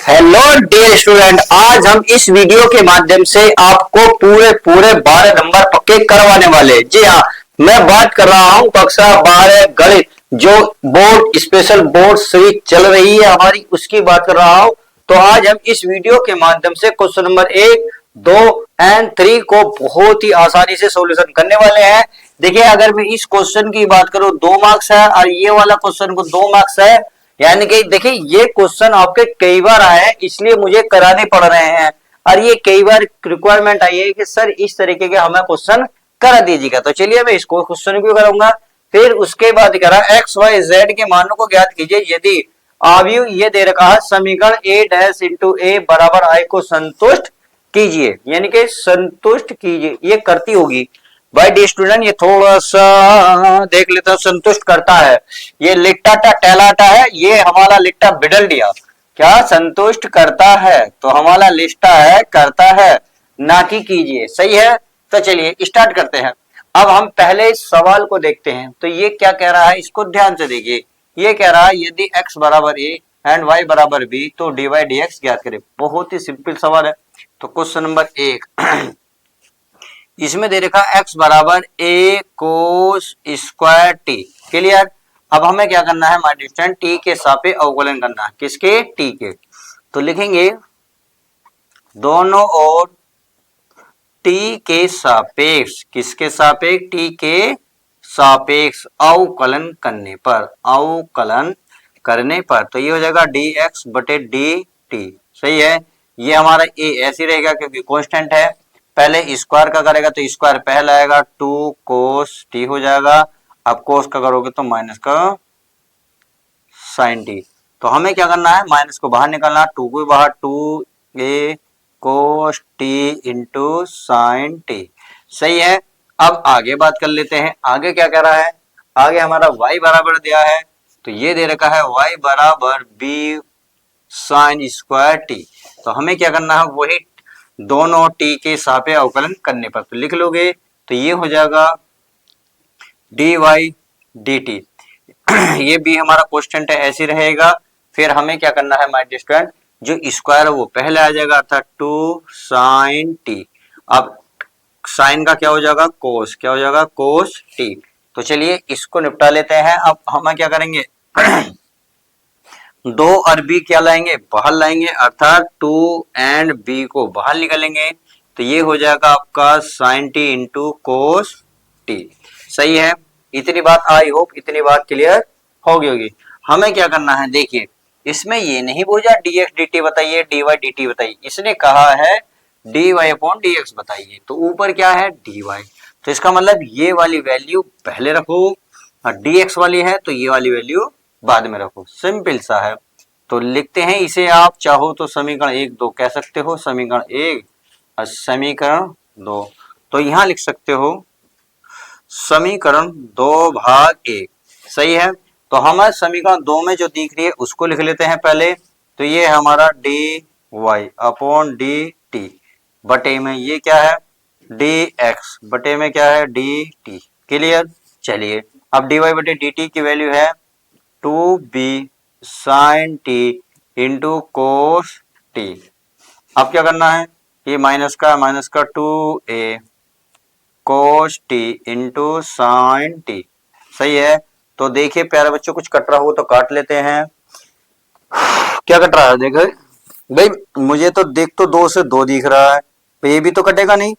Hello dear student, आज हम इस वीडियो के माध्यम से आपको पूरे पूरे 12 नंबर पक्के करवाने वाले। जी हाँ, मैं बात कर रहा हूं कक्षा 12 गणित, जो बोर्ड स्पेशल बोर्ड सीरीज चल रही है हमारी, उसकी बात कर रहा हूं। तो आज हम इस वीडियो के माध्यम से क्वेश्चन नंबर 1, 2 एंड 3 को बहुत ही आसानी से सॉल्यूशन करने वाले हैं। देखिए, अगर मैं इस क्वेश्चन की बात करूं 2 मार्क्स है और ये वाला क्वेश्चन को 2 मार्क्स है। यानी कि देखिए, ये क्वेश्चन आपके कई बार आए हैं, इसलिए मुझे कराने पड़ रहे हैं। और ये कई बार रिक्वायरमेंट आई है कि सर इस तरीके के हमें क्वेश्चन करा दीजिएगा। तो चलिए मैं इसको क्वेश्चन क्यों कराऊंगा। फिर उसके बाद करा एक्स वाई जेड के मानों को ज्ञात कीजिए यदि अवयव ये दे रखा है समीकरण a डैश इंटू ए बराबर आई को संतुष्ट कीजिए, यानी कि संतुष्ट कीजिए, ये करती होगी। भाई डी स्टूडेंट, ये थोड़ा सा देख लेता हूं। संतुष्ट करता है, ये लिट्टा टहलाटा है, ये हमारा लिट्टा बिडल दिया। क्या संतुष्ट करता है, तो हमारा लिस्टा है करता है, ना कि कीजिए। सही है। तो चलिए स्टार्ट करते हैं। अब हम पहले इस सवाल को देखते हैं। तो ये क्या कह रहा है, इसको ध्यान से देखिए। ये कह रहा है यदि x बराबर a एंड y बराबर b तो dy dx ज्ञात करें। बहुत ही सिंपल सवाल है। तो क्वेश्चन नंबर 1 इसमें दे रखा x बराबर a cos square t। Clear. अब हमें क्या करना है, माय डिस्टेंस t के सापेक्ष अवकलन करना है। किसके? t के। तो लिखेंगे दोनों ओर t के सापेक्ष, किसके सापेक्ष? t के सापेक्ष अवकलन करने पर, अवकलन करने पर तो ये हो जाएगा dx बटे dt। सही है। ये हमारा a ऐसे रहेगा क्योंकि कांस्टेंट है। पहले स्क्वायर का करेगा तो स्क्वायर पहला आएगा, 2 cos t हो जाएगा। अब cos का करोगे तो माइनस का sin t। तो हमें क्या करना है, माइनस को बाहर निकालना, 2 को बाहर, 2a cos t into sin t। सही है। अब आगे बात कर लेते हैं। आगे क्या कह रहा है, आगे हमारा y बराबर दिया है। तो ये दे रखा है y बराबर b sin स्क्वायर t। तो हमें क्या करना है, वही दोनों t के सापेक्ष अवकलन करने पर। तो लिख लोगे तो ये हो जाएगा dy dt। ये भी हमारा कांस्टेंट है, ऐसे रहेगा। फिर हमें क्या करना है माय स्टूडेंट, जो स्क्वायर है वो पहले आ जाएगा, अर्थात 2 sin t। अब साइन का क्या हो जाएगा, कोस। क्या हो जाएगा, कोस t। तो चलिए इसको निपटा लेते हैं। अब हम क्या करेंगे, 2 और b क्या लाएंगे, बाहर लाएंगे, अर्थात 2 एंड b को बाहर निकालेंगे। तो ये हो जाएगा आपका sin t into cos t। सही है। इतनी बात, आई होप इतनी बात क्लियर होगी। हमें क्या करना है, देखिए इसमें ये नहीं पूछा dx dt बताइए, dy dt बताइए, इसने कहा है dy अपॉन dx बताइए। तो ऊपर क्या है, dy। तो इसका मतलब ये वाली वैल्यू पहले रखो और dx वाली है तो ये वाली वैल्यू बाद में रखो। सिंपल सा है। तो लिखते हैं इसे, आप चाहो तो समीकरण 1 2 कह सकते हो, समीकरण 1 और समीकरण 2। तो यहां लिख सकते हो समीकरण 2 भाग 1। सही है। तो हमारे समीकरण 2 में जो दिख रही है उसको लिख लेते हैं पहले। तो ये हमारा dy अपॉन dt बटे में ये क्या है, dx बटे में क्या है, dt। क्लियर। चलिए अब dy बटे dt की वैल्यू है 2b sin t into cos t। अब क्या करना है, ये माइनस का 2a cos t into sine t। सही है। तो देखिए प्यारे बच्चों, कुछ कट रहा हो तो काट लेते हैं। क्या कट रहा है, देखो भाई, मुझे तो देख तो 2 से 2 दिख रहा है, तो ये भी तो कटेगा नहीं।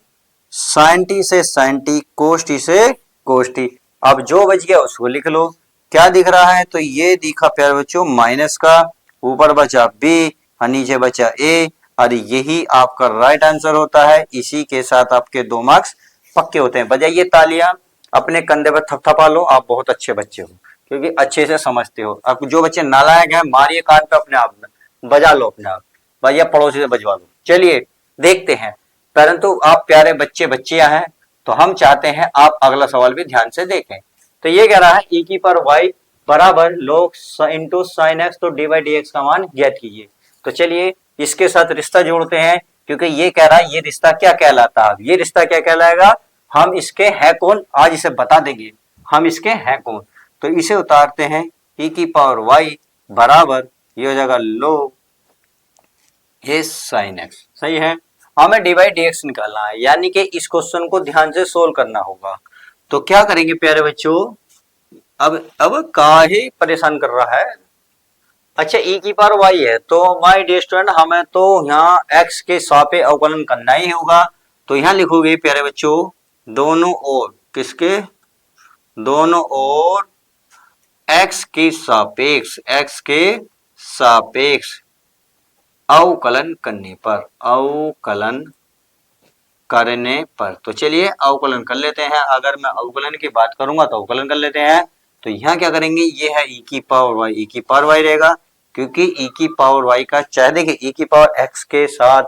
साइन t से साइन t, कोस t से कोस t। अब जो बच गया उसको लिख लो। क्या दिख रहा है, तो ये दिखा प्यारे बच्चों माइनस का, ऊपर बचा b और नीचे बचा a, और यही आपका राइट आंसर होता है। इसी के साथ आपके 2 मार्क्स पक्के होते हैं। बजाइए तालियां, अपने कंधे पर थपथपा लो, आप बहुत अच्छे बच्चे हो क्योंकि अच्छे से समझते हो। अब जो बच्चे नालायक हैं, मारिए कान पे अपने आप में, बजा लो अपने आप, भैया पड़ोसी से बजवा लो। चलिए देखते हैं। परंतु आप प्यारे बच्चे बच्चियां हैं, तो हम चाहते हैं आप अगला सवाल भी ध्यान से देखें। तो ये कह रहा है e की पर y बराबर log इंटू साइन एक्स, तो डी बाई डी एक्स का मान ज्ञात कीजिए। तो चलिए इसके साथ रिश्ता जोड़ते हैं, क्योंकि ये कह रहा है ये रिश्ता क्या कहलाता है। ये रिश्ता क्या कहलाएगा, हम इसके है कौन, आज इसे बता देंगे हम इसके हैं कौन। तो इसे उतारते हैं, e की पावर y बराबर ये हो जाएगा log ये साइन एक्स, सही है। हमें डी बाई डी एक्स निकालना है, यानी कि इस क्वेश्चन को ध्यान से सोल्व करना होगा। तो क्या करेंगे प्यारे बच्चों, अब काहे परेशान कर रहा है। अच्छा e की पावर y है, तो माय डियर स्टूडेंट हमें तो यहाँ x के सापेक्ष अवकलन करना ही होगा। तो यहाँ लिखोगे प्यारे बच्चों, दोनों ओर किसके, दोनों ओर x के सापेक्ष अवकलन करने पर, अवकलन करने पर। तो चलिए अवकलन कर लेते हैं। अगर मैं अवकलन की बात करूंगा तो अवकलन कर लेते हैं। तो यहाँ क्या करेंगे, ये है e की पावर y, e की पावर y रहेगा, क्योंकि e की पावर y का चाहे देखिए e की पावर x के साथ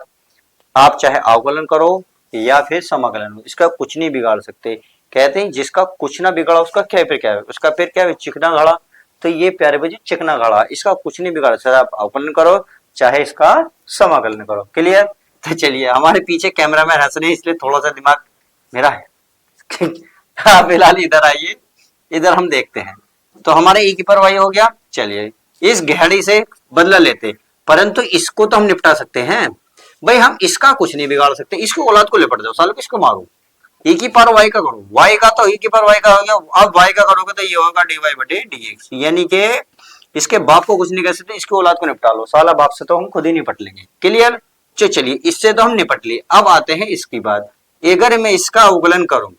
आप चाहे अवकलन करो या फिर समाकलन हो, इसका कुछ नहीं बिगाड़ सकते। कहते हैं जिसका कुछ ना बिगड़ा उसका क्या फिर क्या है, उसका फिर क्या है, चिकना घड़ा। तो ये प्यारे बच्चे चिकना घड़ा, इसका कुछ नहीं बिगाड़ सकता। आप अवकलन करो चाहे इसका समाकलन करो। क्लियर। तो चलिए, हमारे पीछे कैमरा मैन हंस रहे हैं इसलिए थोड़ा सा दिमाग मेरा है। आप फिलहाल इधर आइए, इधर हम देखते हैं। तो हमारे e की पावर y हो गया। चलिए इस घड़ी से बदला लेते, परंतु इसको तो हम निपटा सकते हैं भाई, हम इसका कुछ नहीं बिगाड़ सकते। इसको औलाद को लिपट जाओ, सालों किसको मारो, e की पावर y का करो, y का तो e की पावर y का हो गया। अब y का करोगे तो ये होगा dy बटे dx, यानी कि इसके बाप को कुछ नहीं कह सकते, इसके औलाद को निपटा लो, साला बाप से तो हम खुद ही निपट लेंगे। क्लियर। चलिए इससे तो हम निपट लिए। अब आते हैं इसकी बात, अगर मैं इसका अवकलन करूं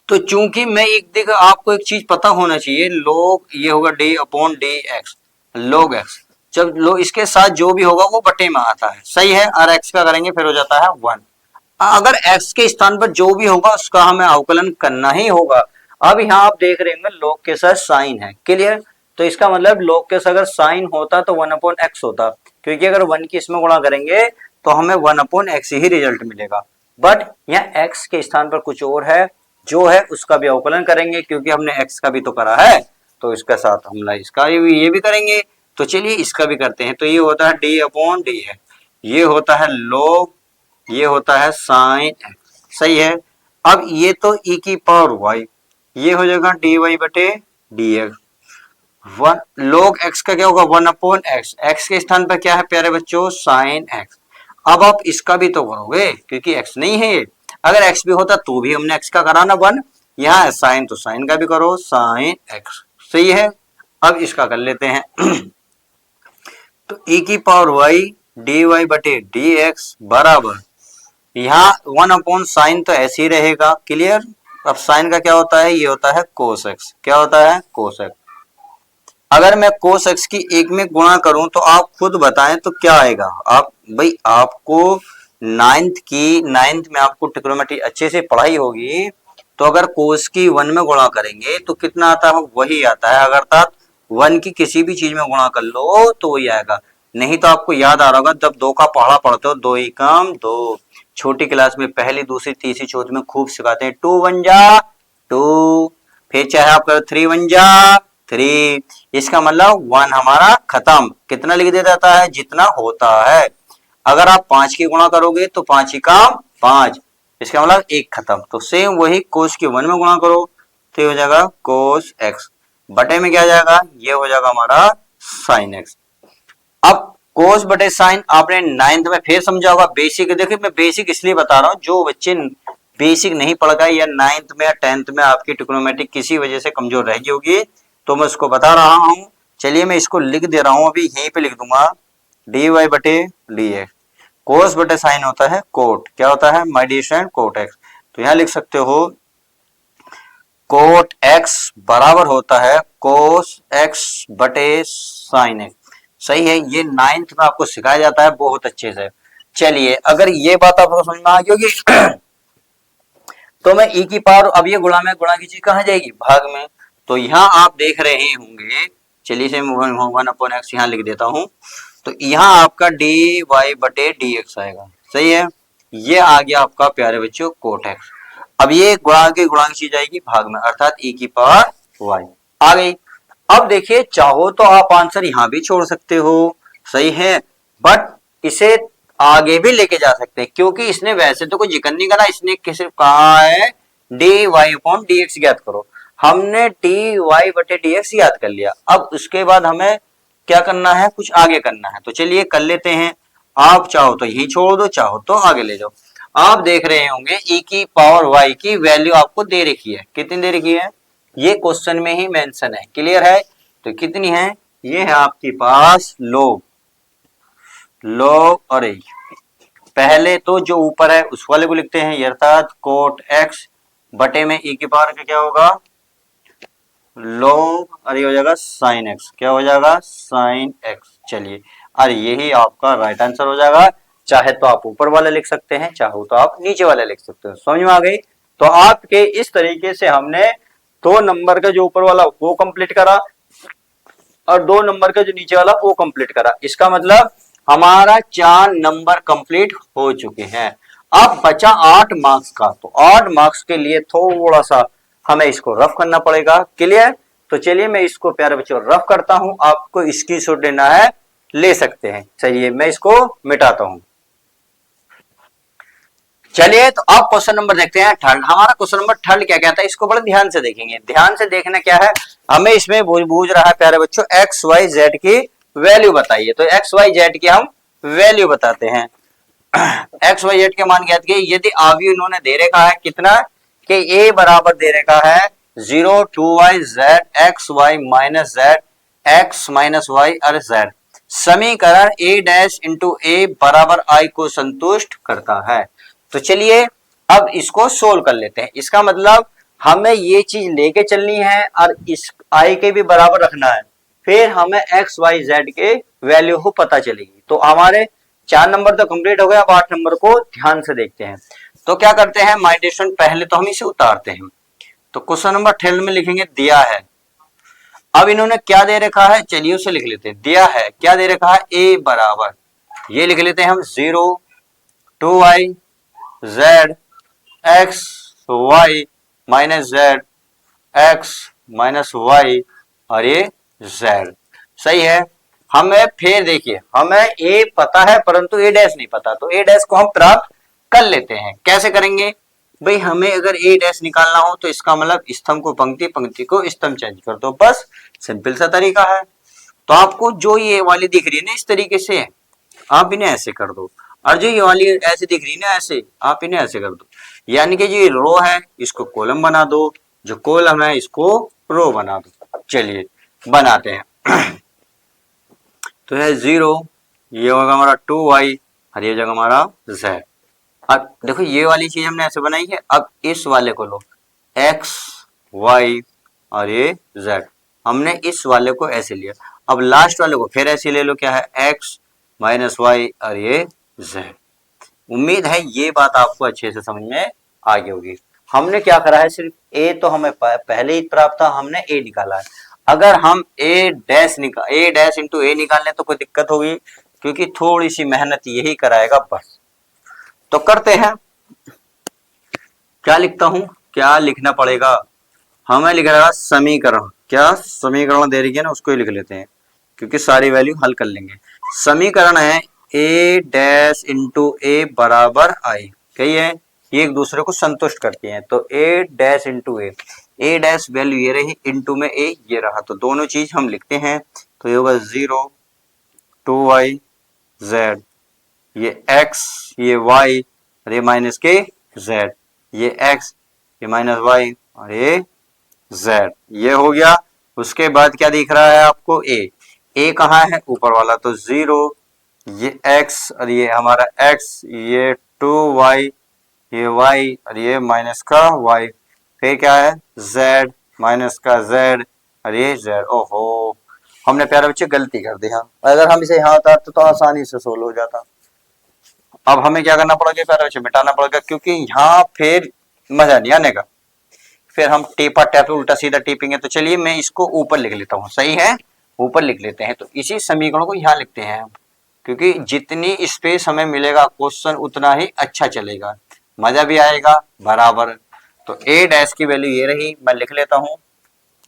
तो चूंकि मैं एक देखो आपको एक चीज पता होना चाहिए, लोग ये होगा डी अपॉन डी एक्स, लोग एक्स, जब लोग इसके साथ जो भी होगा वो बटे में आता है, सही है। और एक्स का करेंगे फिर हो जाता है 1। अगर एक्स के स्थान पर जो भी होगा उसका हमें अवकलन करना ही होगा। अब यहाँ आप देख रहे होंगे लोग के साथ साइन है। क्लियर। तो इसका मतलब लोग के साथ अगर साइन होता तो 1 अपॉन एक्स होता, क्योंकि अगर 1 की इसमें गुणा करेंगे तो हमें 1 अपॉन एक्स ही रिजल्ट मिलेगा। बट यहाँ एक्स के स्थान पर कुछ और है, जो है उसका भी अवकलन करेंगे, क्योंकि हमने एक्स का भी तो करा है, तो इसके साथ हम इसका ये भी करेंगे। तो चलिए इसका भी करते हैं। तो ये होता है डी अपॉन डी है, ये होता है लोग, ये होता है साइन एक्स, सही है। अब ये तो e की पावर y, ये हो जाएगा डी वाई बटे डी एक्स। वन लोग x का क्या होगा 1 अपॉन एक्स, एक्स के स्थान पर क्या है प्यारे बच्चों, साइन एक्स। अब आप इसका भी तो करोगे क्योंकि x नहीं है ये, अगर x भी होता तो भी हमने x का कराना 1, यहाँ साइन तो साइन का भी करो, साइन x, सही है। अब इसका कर लेते हैं। तो e की पावर y डी वाई बटे डी एक्स बराबर, यहाँ 1 अपॉन साइन तो ऐसे ही रहेगा। क्लियर। अब साइन का क्या होता है, ये होता है कोस एक्स, क्या होता है कोस एक्स। अगर मैं कोस एक्स की एक में गुणा करूं तो आप खुद बताएं तो क्या आएगा। आप भाई आपको नाइन्थ में आपको ट्रिग्नोमेट्री अच्छे से पढ़ाई होगी, तो अगर कोस की 1 में गुणा करेंगे तो कितना आता है, वही आता है। अगर अर्थात 1 की किसी भी चीज में गुणा कर लो तो वही आएगा। नहीं तो आपको याद आ रहा होगा जब 2 का पहाड़ा पढ़ते हो, 2 एकम 2, छोटी क्लास में पहली दूसरी तीसरी चौथी में खूब सिखाते हैं, 2 1 जा 2, फिर चाहे आप करो 3 1 जा 3। इसका मतलब 1 हमारा खत्म, कितना लिख दिया जाता है, जितना होता है। अगर आप 5 की गुणा करोगे तो 5 ही काम 5, इसका मतलब 1 खत्म। तो सेम वही कोस की 1 में गुणा करो तो ये हो जाएगा कोस एक्स, बटे में क्या आ जाएगा, ये हो जाएगा हमारा साइन एक्स। अब कोस बटे साइन आपने 9th में फिर समझा होगा, बेसिक। देखिए मैं बेसिक इसलिए बता रहा हूँ, जो बच्चे बेसिक नहीं पढ़ गए या 9th में या 10th में आपकी ट्रिग्नोमेट्री किसी वजह से कमजोर रह गई होगी, तो मैं उसको बता रहा हूँ। चलिए मैं इसको लिख दे रहा हूँ, अभी यहीं पे लिख दूंगा, डी वाई बटे डी एक्स। कोस बटे साइन होता है कोट, क्या होता है my dear student, cot X. तो यहाँ लिख सकते हो कोट एक्स बराबर होता है कोस एक्स बटे साइन एक्स, सही है। ये 9th में आपको सिखाया जाता है बहुत अच्छे से। चलिए अगर ये बात आपको समझ में आ गई होगी तो मैं e की पावर, अब ये गुणा में गुणा की चीज कहाँ जाएगी, भाग में। तो यहाँ आप देख रहे होंगे, चलिए से 1 अपॉन एक्स यहाँ लिख देता हूँ। तो यहाँ आपका डी वाई बटे डी एक्स आएगा, सही है। ये आ गया आपका प्यारे बच्चों कोट एक्स। अब ये गुणा की चीज आएगी भाग में, अर्थात e की पावर y आ गई। अब देखिए चाहो तो आप आंसर यहाँ भी छोड़ सकते हो, सही है, बट इसे आगे भी लेके जा सकते हैं, क्योंकि इसने वैसे तो कोई जिक्र नहीं करा, इसने सिर्फ कहा है D Y upon D X ज्ञात करो। हमने डी वाई बटे डी एक्स याद कर लिया। अब उसके बाद हमें क्या करना है, कुछ आगे करना है। तो चलिए कर लेते हैं। आप चाहो तो यही छोड़ दो, चाहो तो आगे ले जाओ। आप देख रहे होंगे e की पावर y की वैल्यू आपको दे रखी है, कितनी दे रखी है, ये क्वेश्चन में ही मेंशन है, क्लियर है। तो कितनी है, ये है आपके पास log और e। पहले तो जो ऊपर है उस वाले को लिखते हैं, अर्थात कोट x बटे में e की पावर का क्या होगा, log और ये हो जाएगा साइन x, क्या हो जाएगा, साइन x। चलिए, और यही आपका राइट आंसर हो जाएगा। चाहे तो आप ऊपर वाला लिख सकते हैं, चाहो तो आप नीचे वाला लिख सकते हो। समझ में आ गई। तो आपके इस तरीके से हमने 2 नंबर का जो ऊपर वाला वो कंप्लीट करा और 2 नंबर का जो नीचे वाला वो कंप्लीट करा। इसका मतलब हमारा 4 नंबर कंप्लीट हो चुके हैं। अब बचा 8 मार्क्स का, तो 8 मार्क्स के लिए थोड़ा सा हमें इसको रफ करना पड़ेगा, क्लियर। तो चलिए मैं इसको प्यारे बच्चों रफ करता हूं, आपको स्क्रीनशॉट लेना है ले सकते हैं। चलिए मैं इसको मिटाता हूं। चलिए तो अब क्वेश्चन नंबर देखते हैं थर्ड। हमारा क्वेश्चन नंबर थर्ड क्या कहता है, इसको बड़े ध्यान से देखेंगे। ध्यान से देखना क्या है, हमें इसमें बूझ रहा है प्यारे बच्चों एक्स वाई जेड की वैल्यू बताइए। तो एक्स वाई जेड की हम वैल्यू बताते हैं। एक्स वाई जेड के मान ज्ञात किए। यदि अभी इन्होंने दे रखा है कितना, कि ए बराबर दे रखा है 0 2y z X Y minus Z X minus Y और जेड। समीकरण ए डैश इंटू ए बराबर आई को संतुष्ट करता है। तो चलिए अब इसको सोल्व कर लेते हैं। इसका मतलब हमें ये चीज लेके चलनी है और इस आई के भी बराबर रखना है, फिर हमें एक्स वाई जेड के वैल्यू को पता चलेगी। तो हमारे 4 नंबर तो कंप्लीट हो गए। अब 8 नंबर को ध्यान से देखते हैं। तो क्या करते हैं माय डियर स्टूडेंट, पहले तो हम इसे उतारते हैं। तो क्वेश्चन नंबर 12 में लिखेंगे दिया है। अब इन्होंने क्या दे रखा है, चलिए उसे लिख लेते हैं। दिया है, क्या दे रखा है, ए बराबर, ये लिख लेते हैं हम 0 2y z X Y minus Z X minus Y और ये जेड। सही है। हमें फिर देखिए हमें ए पता है परंतु ए डैश नहीं पता, तो ए डैश को हम प्राप्त कर लेते हैं। कैसे करेंगे भाई, हमें अगर ए डैश निकालना हो तो इसका मतलब स्तंभ को पंक्ति, पंक्ति को स्तंभ चेंज कर दो, बस सिंपल सा तरीका है। तो आपको जो ये वाली दिख रही है ना इस तरीके से, आप इन्हें ऐसे कर दो, और जो ये वाली ऐसे दिख रही है ना ऐसे, आप इन्हें ऐसे कर दो। यानी कि जो ये रो है इसको कॉलम बना दो, जो कॉलम है इसको रो बना दो। चलिए बनाते हैं। तो है 0, ये होगा हमारा 2y और ये जगह हमारा z। अब देखो ये वाली चीज हमने ऐसे बनाई है। अब इस वाले को लो x y और ये z, हमने इस वाले को ऐसे लिया। अब लास्ट वाले को फिर ऐसे ले लो, क्या है x माइनस वाई और ये z। उम्मीद है ये बात आपको अच्छे से समझ में आ गई होगी। हमने क्या करा है, सिर्फ a तो हमें पहले ही प्राप्त था, हमने a निकाला है। अगर हम a डैश इंटू a निकाल लें तो कोई दिक्कत होगी, क्योंकि थोड़ी सी मेहनत यही कराएगा बस। तो करते हैं, क्या लिखता हूं, क्या लिखना पड़ेगा, हमें लिख रहा है समीकरण। क्या समीकरण दे रही है ना, उसको ही लिख लेते हैं क्योंकि सारी वैल्यू हल कर लेंगे। समीकरण है a डैश इंटू a बराबर आई, कही है ये एक दूसरे को संतुष्ट करती हैं। तो a dash into a dash value ये रही, इंटू में a ये रहा, तो दोनों चीज हम लिखते हैं। तो ये होगा 0 2y z, ये x ये y और ये माइनस के z, ये x ये माइनस y और ये z, ये हो गया। उसके बाद क्या दिख रहा है आपको, a कहाँ है, ऊपर वाला, तो 0 ये x और ये हमारा x, ये 2y ये y और ये माइनस का y, फिर क्या है z माइनस का z और ये z। ओहो, हमने प्यारे बच्चे गलती कर दी। अगर हम इसे यहाँ उतारते तो आसानी से सोल्व हो जाता। अब हमें क्या करना पड़ेगा प्यारे बच्चे, मिटाना पड़ेगा, क्योंकि यहाँ फिर मजा नहीं आने का। फिर हम टेपा टैप उल्टा सीधा टिपेंगे। तो चलिए मैं इसको ऊपर लिख लेता हूँ, सही है, ऊपर लिख लेते हैं। तो इसी समीकरण को यहाँ लिखते हैं, क्योंकि जितनी स्पेस हमें मिलेगा क्वेश्चन उतना ही अच्छा चलेगा, मजा भी आएगा बराबर। तो a डैश की वैल्यू ये रही, मैं लिख लेता हूँ।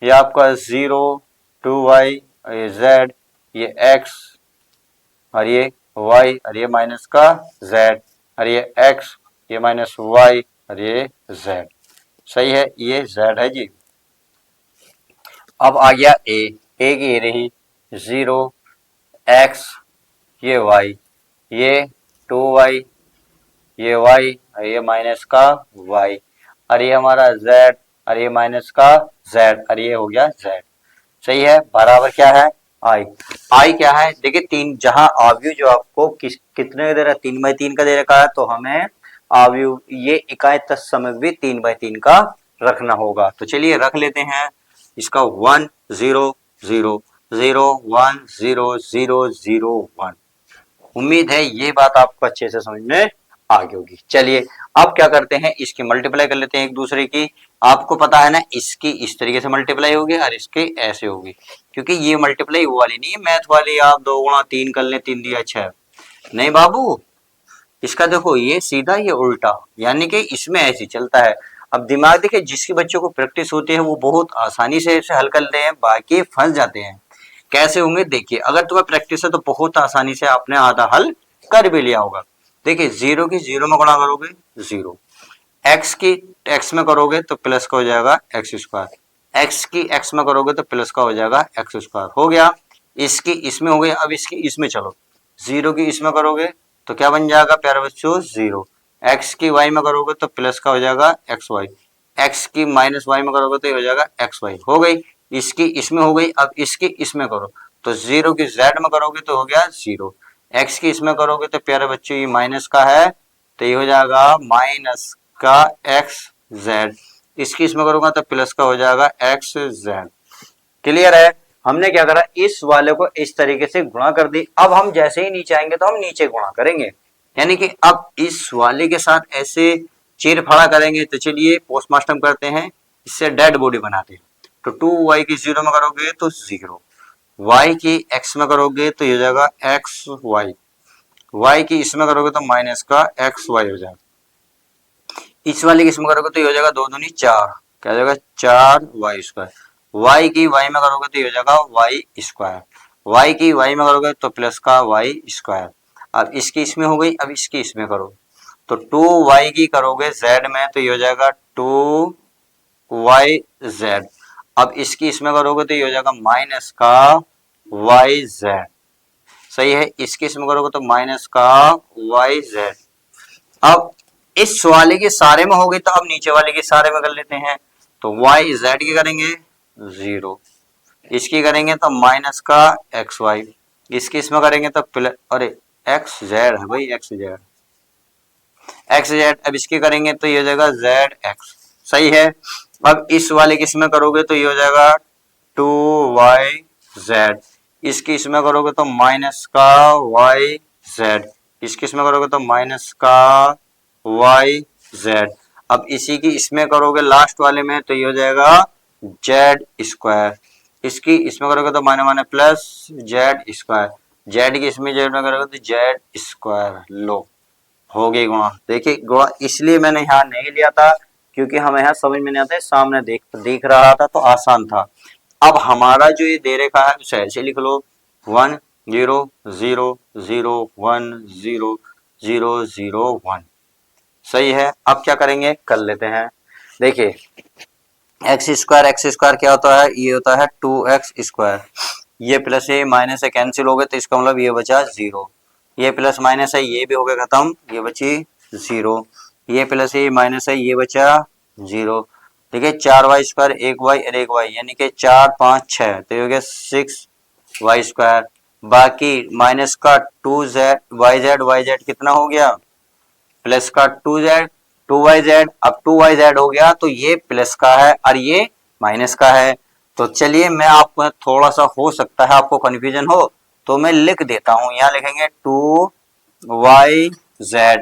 ये आपका 0 2y ये z, ये x और ये y और ये माइनस का z और ये x ये माइनस y और ये z। सही है, ये z है जी। अब आ गया a की ये रही 0 x ये y ये 2y, ये y और ये माइनस का y, और ये हमारा z और ये माइनस का z और ये हो गया z। सही है, बराबर क्या है i। i क्या है, देखिए तीन, जहां आव्यूह जो आपको कितने का दे रहा है, 3/3 का दे रखा है, तो हमें आव्यूह ये इकाई तत्समक भी 3/3 का रखना होगा। तो चलिए रख लेते हैं इसका 1 0 0 0 1 0 0 0 1। उम्मीद है ये बात आपको अच्छे से समझ में आ गई होगी। चलिए अब क्या करते हैं, इसकी मल्टीप्लाई कर लेते हैं एक दूसरे की। आपको पता है ना, इसकी इस तरीके से मल्टीप्लाई होगी और इसके ऐसे होगी, क्योंकि ये मल्टीप्लाई वो वाली नहीं है मैथ वाली, आप 2 गुणा 3 कर ले 3 दिया 6। नहीं बाबू, इसका देखो ये सीधा ये उल्टा, यानी कि इसमें ऐसे चलता है। अब दिमाग देखिए, जिसके बच्चों को प्रैक्टिस होती है वो बहुत आसानी से इसे हल कर लेते हैं, बाकी फंस जाते हैं। कैसे होंगे देखिए, अगर तुम्हें प्रैक्टिस है तो बहुत आसानी से आपने आधा हल कर भी लिया होगा। देखिए 0 की 0 में गुणा करोगे 0, x की x में करोगे तो प्लस का हो जाएगा एक्स स्क्वायर, x की x में करोगे तो प्लस का हो जाएगा एक्स स्क्वायर। हो गया, इसकी इसमें हो गई। अब इसकी इसमें चलो, 0 की इसमें करोगे तो क्या बन जाएगा प्यारे बच्चों 0, x की y में करोगे तो प्लस का हो जाएगा एक्स वाई, x की माइनस y में करोगे तो ये हो जाएगा एक्स वाई। हो गई, इसकी इसमें हो गई। अब इसकी इसमें करो तो 0 की z में करोगे तो हो गया 0, x की इसमें करोगे तो प्यारे बच्चों ये माइनस का है तो ये हो जाएगा माइनस का एक्स जेड, इसकी इसमें करूंगा तो प्लस का हो जाएगा एक्स जेड। क्लियर है, हमने क्या करा, इस वाले को इस तरीके से गुणा कर दी। अब हम जैसे ही नीचे आएंगे तो हम नीचे गुणा करेंगे, यानी कि अब इस वाले के साथ ऐसे चीर फाड़ा करेंगे। तो चलिए पोस्टमास्टम करते हैं, इससे डेड बॉडी बनाते हैं। तो 2y की 0 में करोगे तो 0, y की x में करोगे तो ये हो जाएगा एक्स वाई, y की इसमें करोगे तो माइनस का एक्स वाई हो जाएगा। इस वाले की इसमें करोगे तो ये हो जाएगा 2 दूनी 4, क्या हो जाएगा 4y स्क्वायर, y की y में करोगे तो ये हो जाएगा y स्क्वायर, y की y में करोगे तो प्लस का y स्क्वायर। अब इसकी इसमें हो गई, अब इसकी इसमें करो तो 2y की करोगे z में तो ये हो जाएगा 2yz। अब इसकी इसमें करोगे तो ये हो जाएगा माइनस का yz। सही है, इसकी इसमें करोगे तो माइनस का yz। अब इस वाले के सारे में हो गई तो अब नीचे वाले के सारे में कर लेते हैं। तो y z की करेंगे 0, इसकी करेंगे तो माइनस का एक्स वाई, इसकी इसमें करेंगे तो प्लस, अरे एक्स जेड है भाई, एक्स जेड एक्स जेड। अब इसकी करेंगे तो ये हो जाएगा जेड एक्स। सही है, अब इस वाले की इसमें करोगे तो ये हो जाएगा 2yz, इसकी इसमें करोगे तो माइनस का yz, इसकी इसमें करोगे तो माइनस का yz। अब इसी की इसमें करोगे लास्ट वाले में तो ये हो जाएगा जेड स्क्वायर, इसकी इसमें करोगे तो minus minus plus Z square, Z की इसमें जेड में करोगे तो जेड स्क्वायर। लो, हो गई गुणा। देखिए गुणा इसलिए मैंने यहाँ नहीं लिया था क्योंकि हमें यहाँ समझ में नहीं आता है, सामने देख रहा था तो आसान था। अब हमारा जो ये दे रखा है उसे ऐसे लिख लो 1 0 0 0 1 0 0 0 1। सही है, अब क्या करेंगे कर लेते हैं। देखिए एक्स स्क्वायर क्या होता है, ये होता है 2x स्क्वायर, ये प्लस है माइनस है कैंसिल हो गए तो इसका मतलब ये बचा 0, ये प्लस माइनस है ये भी हो गया खत्म, ये बची 0, ये प्लस है माइनस है ये बचा 0। देखिए 4y स्क्वायर 1y और 1y यानी कि 4 5 6 तो ये हो गया 6y स्क्वायर। बाकी माइनस का 2z कितना हो गया प्लस का 2yz। अब 2yz हो गया तो ये प्लस का है और ये माइनस का है। तो चलिए मैं आपको थोड़ा सा हो सकता है आपको कंफ्यूजन हो तो मैं लिख देता हूं, यहाँ लिखेंगे 2yz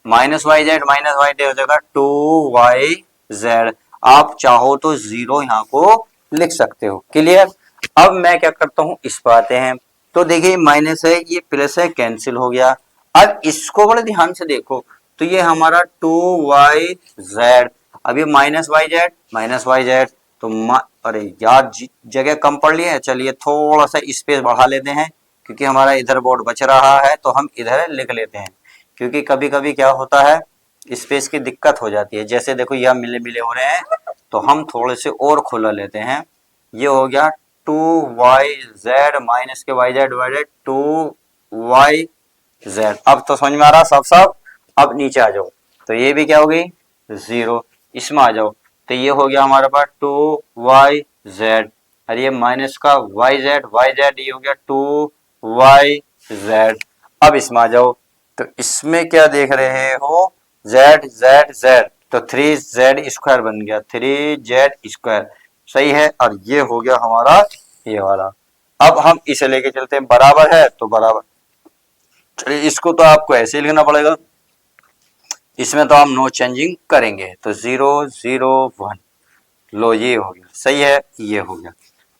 माइनस yz हो जाएगा 2yz। आप चाहो तो 0 यहाँ को लिख सकते हो। क्लियर, अब मैं क्या करता हूं इस पर आते हैं। तो देखिए माइनस है ये प्लस है कैंसिल हो गया। अब इसको बड़े ध्यान से देखो तो ये हमारा 2yz, अब ये माइनस वाई जेड तो अरे यार जगह कम पड़ ली है, चलिए थोड़ा सा स्पेस बढ़ा लेते हैं क्योंकि हमारा इधर बोर्ड बच रहा है तो हम इधर लिख लेते हैं, क्योंकि कभी कभी क्या होता है स्पेस की दिक्कत हो जाती है। जैसे देखो यह मिले मिले हो रहे हैं तो हम थोड़े से और खुला लेते हैं। ये हो गया 2yz माइनस के yz डिवाइडेड 2y जेड। अब तो समझ में आ रहा सब सब। अब नीचे आ जाओ तो ये भी क्या हो गई 0, इसमें आ जाओ तो ये हो गया हमारे पास 2yz, और ये माइनस का yz ये हो गया 2yz। अब इसमें आ जाओ तो इसमें क्या देख रहे हो z z z, तो 3z स्क्वायर बन गया 3z स्क्वायर, सही है। और ये हो गया हमारा ये वाला। अब हम इसे लेके चलते हैं, बराबर है तो बराबर, चलिए इसको तो आपको ऐसे ही लिखना पड़ेगा, इसमें तो हम नो चेंजिंग करेंगे, तो 0 0 1, लो ये हो गया, सही है, ये हो गया।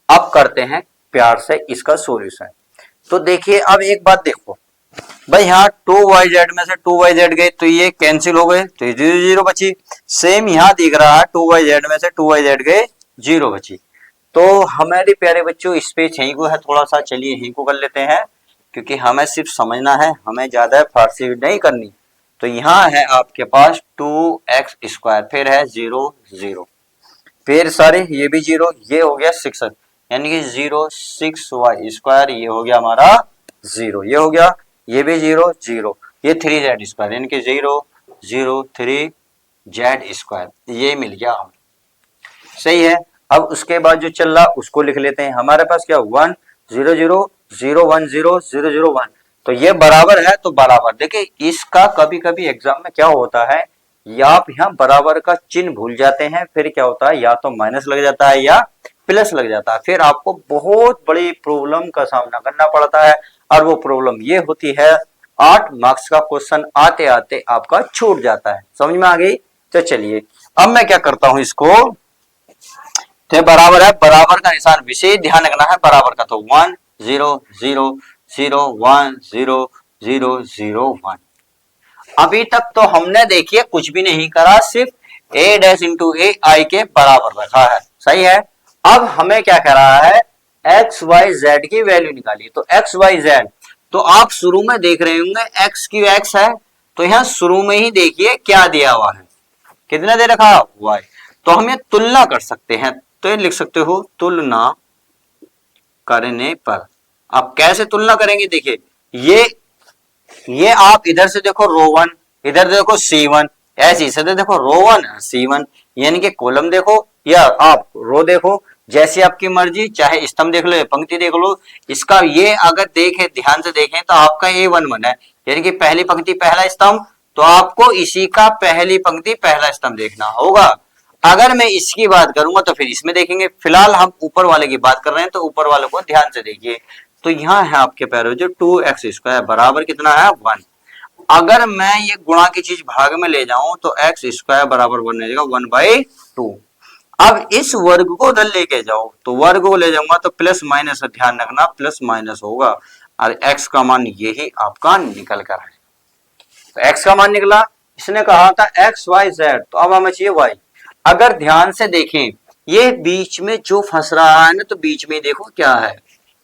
अब करते हैं प्यार से इसका सॉल्यूशन। तो देखिए अब एक बात देखो भाई, यहाँ 2yz में से 2yz गए तो ये कैंसिल हो गए, तो ये 0 0 बची। सेम यहाँ दिख रहा है 2yz में से 2yz गए 0 बची। तो हमारे प्यारे बच्चों इस पे यहीं को है, थोड़ा सा चलिए यहीं को कर लेते हैं, क्योंकि हमें सिर्फ समझना है, हमें ज्यादा फारसी नहीं करनी। तो यहाँ है आपके पास 2x स्क्वायर, फिर है 0 0, फिर सारे ये भी 0, ये हो गया 6, यानी कि 0 6y स्क्वायर, ये हो गया हमारा 0, ये हो गया, ये भी 0 0, ये 3z स्क्वायर, यानी कि 0 0 3z स्क्वायर, ये मिल गया हमें, सही है। अब उसके बाद जो चल रहा उसको लिख लेते हैं, हमारे पास क्या 1 0 0 0 1 0 0 0 1, तो ये बराबर है तो बराबर। देखिए इसका कभी कभी एग्जाम में क्या होता है, या आप यहाँ बराबर का चिन्ह भूल जाते हैं, फिर क्या होता है या तो माइनस लग जाता है या प्लस लग जाता है, फिर आपको बहुत बड़ी प्रॉब्लम का सामना करना पड़ता है। और वो प्रॉब्लम ये होती है 8 मार्क्स का क्वेश्चन आते आते आपका छूट जाता है, समझ में आ गई। तो चलिए अब मैं क्या करता हूं इसको, तो बराबर है, बराबर का निशान विशेष ध्यान रखना है बराबर का, तो 1 0 0 0 1 0 0 0 1। अभी तक तो हमने देखिए कुछ भी नहीं करा, सिर्फ a डैश इंटू ए आई के बराबर रखा है, सही है। अब हमें क्या कह रहा है एक्स वाई जेड की वैल्यू निकालिए, तो एक्स वाई जेड, तो आप शुरू में देख रहे होंगे एक्स की एक्स है, तो यहाँ शुरू में ही देखिए क्या दिया हुआ है, कितना दे रखा वाई, तो हम ये तुलना कर सकते हैं, तो ये लिख सकते हो तुलना करने पर। आप कैसे तुलना करेंगे, देखिए ये आप इधर से देखो रो 1, इधर देखो C1, ऐसे से देखो रो 1 C1, यानी कि कॉलम देखो या आप रो देखो, जैसी आपकी मर्जी, चाहे स्तंभ देख लो या पंक्ति देख लो। इसका ये अगर देखें ध्यान से देखें तो आपका A11 है, यानी कि पहली पंक्ति पहला स्तंभ, तो आपको इसी का पहली पंक्ति पहला स्तंभ देखना होगा। अगर मैं इसकी बात करूंगा तो फिर इसमें देखेंगे, फिलहाल हम ऊपर वाले की बात कर रहे हैं तो ऊपर वाले को ध्यान से देखिए। तो यहाँ है आपके पैरों जो 2x स्क्वायर बराबर कितना है 1। अगर मैं ये गुणा की चीज भाग में ले जाऊं तो x स्क्वायर बराबर बन जाएगा 1/2। अब इस वर्ग को उधर लेके जाओ, तो वर्ग को ले जाऊंगा तो प्लस माइनस, ध्यान रखना प्लस माइनस होगा, और x का मान यही आपका निकल कर है। तो x का मान निकला, इसने कहा था x y z, तो अब हमें चाहिए y। अगर ध्यान से देखें ये बीच में जो फंस रहा है ना, तो बीच में देखो क्या है,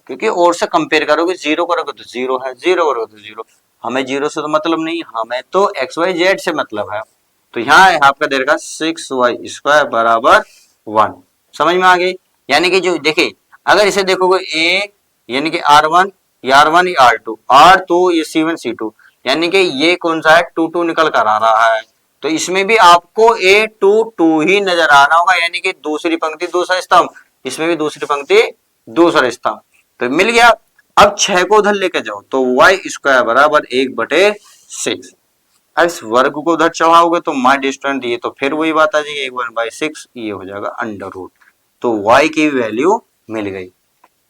क्योंकि और से कंपेयर करोगे, 0 करोगे तो 0 है, 0 करोगे तो 0, हमें 0 से तो मतलब नहीं, हमें तो एक्स वाई जेड से मतलब है। तो यहाँ आपका दे रखा 6y स्क्वायर बराबर 1, समझ में आ गई। यानी कि जो देखिए अगर इसे देखोगे a यानी कि R1 ये R1 ये R2 R2 ये C1 C2, यानी कि ये कौन सा है 2 2 निकल कर आ रहा है, तो इसमें भी आपको A2 2 ही नजर आना होगा, यानी कि दूसरी पंक्ति दूसरा स्तंभ, इसमें भी दूसरी पंक्ति दूसरा स्तंभ, तो मिल गया। अब 6 को उधर लेके जाओ तो y स्क्वायर बराबर 1/6। अब इस वर्ग को उधर चढ़ाओगे तो माई डिस्टेंस, ये तो फिर वही बात आ जाएगी 1/6, ये हो जाएगा अंडर रूट, तो y की वैल्यू मिल गई,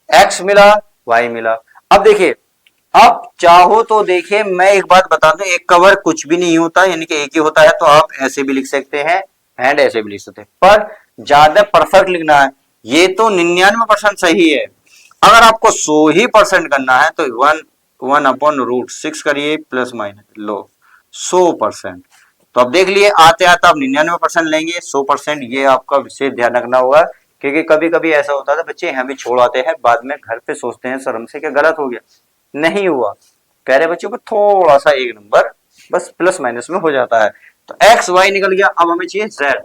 x मिला y मिला। अब देखिए अब चाहो तो देखिए मैं एक बात बता दूं, एक का वर्ग कुछ भी नहीं होता, यानी कि एक ही होता है, तो आप ऐसे भी लिख सकते हैं एंड ऐसे भी लिख सकते हैं, पर ज्यादा परफेक्ट लिखना है, ये तो 99% सही है। अगर आपको 100% करना है तो 1/√6 करिए प्लस माइनस लो 100%। तो अब देख लिए आते आते आप 99% लेंगे, 100% ये आपका विशेष ध्यान रखना होगा, क्योंकि कभी कभी ऐसा होता है बच्चे हमें छोड़ आते हैं, बाद में घर पे सोचते हैं शर्म से क्या गलत हो गया, नहीं हुआ, प्यारे बच्चों को थोड़ा सा एक नंबर बस प्लस माइनस में हो जाता है। तो एक्स वाई निकल गया, अब हमें चाहिए जेड,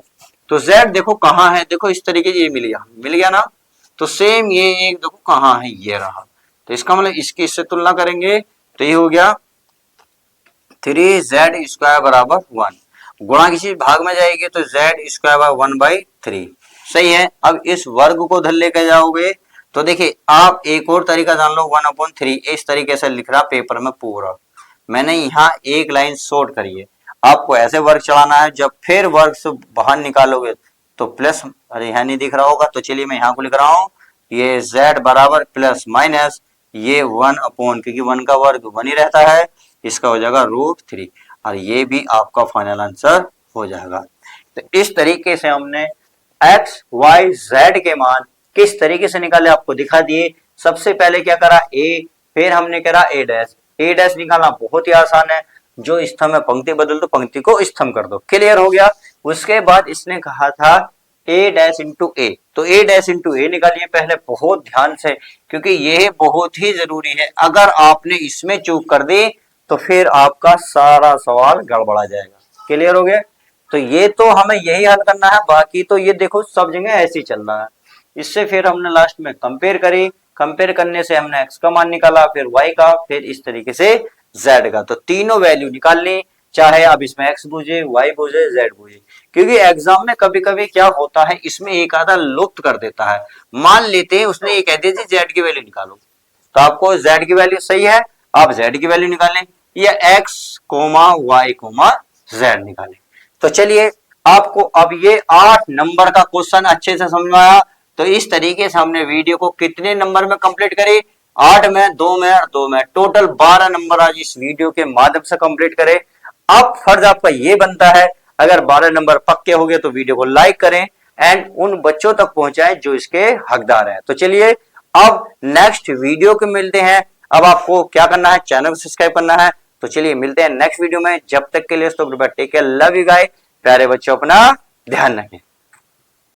तो जेड देखो कहाँ है, देखो इस तरीके से ये मिल गया ना, तो सेम ये एक देखो कहाँ है, ये रहा, तो इसका मतलब इसकी इससे तुलना करेंगे तो ये हो गया 3z² बराबर 1, गुणा की चीज भाग में जाएगी तो z² बाय 1/3। सही है। अब इस वर्ग को उधर लेकर जाओगे तो देखिए आप एक और तरीका जान लो, 1/3 इस तरीके से लिख रहा पेपर में पूरा। मैंने यहाँ एक लाइन शॉर्ट करी है, आपको ऐसे वर्ग चलाना है। जब फिर वर्ग से बाहर निकालोगे तो प्लस, अरे यहाँ नहीं दिख रहा होगा तो चलिए मैं यहाँ को लिख रहा हूँ, ये z बराबर प्लस माइनस ये 1/, क्योंकि 1 का वर्ग 1 ही रहता है, इसका हो जाएगा √3 और ये भी आपका फाइनल आंसर हो जाएगा। तो इस तरीके से हमने x, y, z के मान किस तरीके से निकाले आपको दिखा दिए। सबसे पहले क्या करा a, फिर हमने करा a डैश निकालना बहुत ही आसान है, जो स्तंभ में पंक्ति बदल दो, पंक्ति को स्तंभ कर दो, क्लियर हो गया। उसके बाद इसने कहा था a डैश इंटू ए, तो a डैश इंटू ए निकालिए पहले बहुत ध्यान से, क्योंकि यह बहुत ही जरूरी है। अगर आपने इसमें चूक कर दी तो फिर आपका सारा सवाल गड़बड़ा जाएगा, क्लियर हो गया। तो ये तो हमें यही हल करना है, बाकी तो ये देखो सब जगह ऐसे ही चल रहा है। इससे फिर हमने लास्ट में कंपेयर करी, कंपेयर करने से हमने x का मान निकाला, फिर y का, फिर इस तरीके से z का। तो तीनों वैल्यू निकाल ली, चाहे अब इसमें x बूझे, y बूझे, z बूझे, क्योंकि एग्जाम में कभी कभी क्या होता है इसमें एक आधा लुप्त कर देता है। मान लेते हैं उसने ये कह दिया z की वैल्यू निकालो, तो आपको z की वैल्यू सही है, आप z की वैल्यू निकालें या x, y, z निकालें। तो चलिए आपको अब ये 8 नंबर का क्वेश्चन अच्छे से समझ में आया। तो इस तरीके से हमने वीडियो को कितने नंबर में कंप्लीट करी, 8 में, 2 में और 2 में, टोटल 12 नंबर आज इस वीडियो के माध्यम से कंप्लीट करे। अब फर्ज आपका ये बनता है, अगर 12 नंबर पक्के हो गए तो वीडियो को लाइक करें एंड उन बच्चों तक पहुंचाएं जो इसके हकदार हैं। तो चलिए अब नेक्स्ट वीडियो के मिलते हैं। अब आपको क्या करना है, चैनल को सब्सक्राइब करना है। तो चलिए मिलते हैं नेक्स्ट वीडियो में, जब तक के लिए take care, love you guys. प्यारे बच्चों अपना ध्यान रखें।